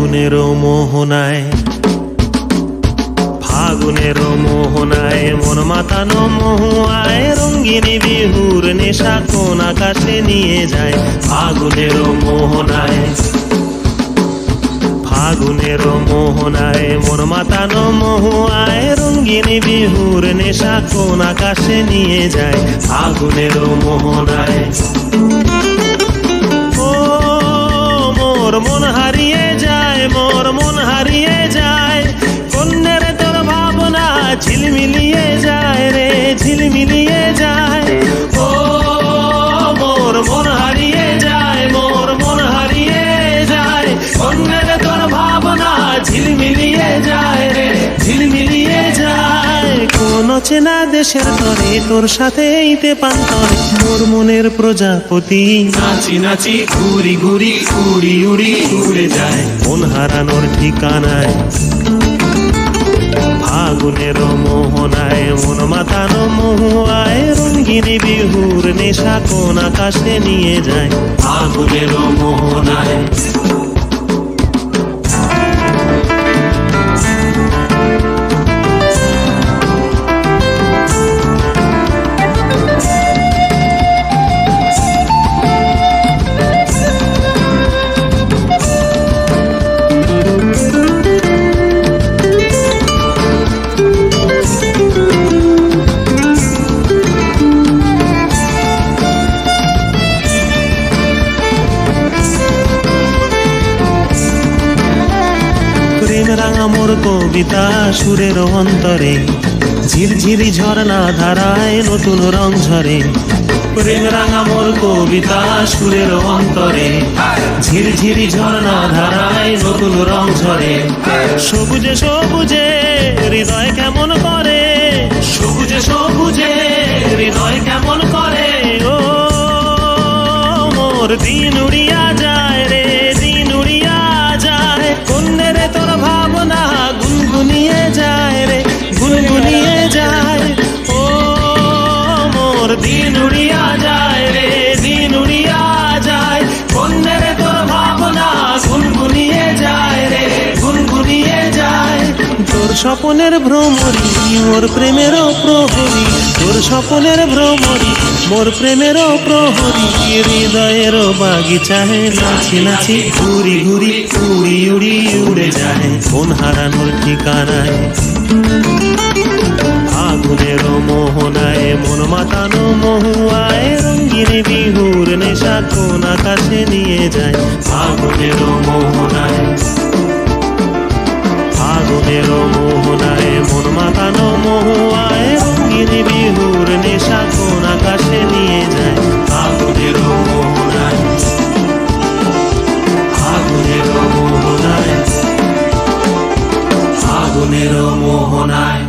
ফাগুনের মোহনায়, ফাগুনের মোহনায় মন মাতানো মহুয়ায় রঙ্গিনী বিহুর নেশা কোন আকাশে নিয়ে যায়। ফাগুনের মোহনায়, ফাগুনের মোহনায় মন মাতানো মহুয়ায় রঙ্গিনী বিহুর নেশা কোন আকাশে নিয়ে যায়। ফাগুনের মোহনায় ও মোর মন হারিয়ে যায়, মোর মন হারিয়ে যায়, কন্যের তোর ভাবনা ঝিলমিলিয়ে যায় রে, ঝিলমিলিয়ে যায়। ও মোর মন হারিয়ে যায়, মোর মন হারিয়ে যায়, কন্যের তোর ভাবনা ঝিলমিলিয়ে যায় রে, ঝিলমিলিয়ে যায়। কোন চেনা দেশের তরে তোর সাথে এইতে পান্তরে মোর মনের প্রজাপতি নাচি নাচি ঘুরি ঘুরি উড়ি উড়ি উড়ে যায় মন হারানোর ঠিকানায়। ফাগুনের মোহনায় মন মাতানো মহুয়ায় রঙ্গিনী বিহুর নেশা কোন আকাশে নিয়ে যায়। ফাগুনের মোহনায় রাঙা মোর কবিতা সুরের অন্তরে ঝিরঝিরি ঝর্ণা ধারায় নতুন রং ঝরে। প্রেম রাঙা মোর কবিতা সুরের অন্তরে ঝিরঝিরি ঝর্ণা ধারায় নতুন রং ঝরে। সবুজে সবুজে হৃদয় কেমন করে, সবুজে সবুজে হৃদয় কেমন করে। ও মোর দিন উড়িয়া যায় রে, দিন উড়িয়া যায়, কন্যের তোর ভাবনা গুনগুনিয়ে যায় রে, গুনগুনিয়ে যায়। ও মোর দিন উড়িয়া যায় রে, দিন উড়িয়া যায়, কন্যের তোর ভাবনা গুনগুনিয়ে যায় রে, গুনগুনিয়ে যায়। তোর স্বপনের ভ্রমরি মোর প্রেমেরও প্রহরী, তোর স্বপনের ভ্রমরি মোর প্রেমেরও প্রহরী। হৃদয়ের বাগিচায় নাচি নাচি ঘুরি ঘুরি উড়ি উড়ি উড়ে যায় মন হারানোর ঠিকানায়। ফাগুনের মোহনায় মন মাতানো মহুয়ায় রঙ্গিনী বিহুর নেশা কোন আকাশে নিয়ে যায়। ফাগুনের মোহনায়, ফাগুনের মোহনায় মন মাতানো মহুয়ায় রঙ্গিনী বিহুর নেশা কোন আকাশে নিয়ে যায়। ফাগুনের মোহনায়, ফাগুনের মোহনায়, ফাগুনের মোহনায়।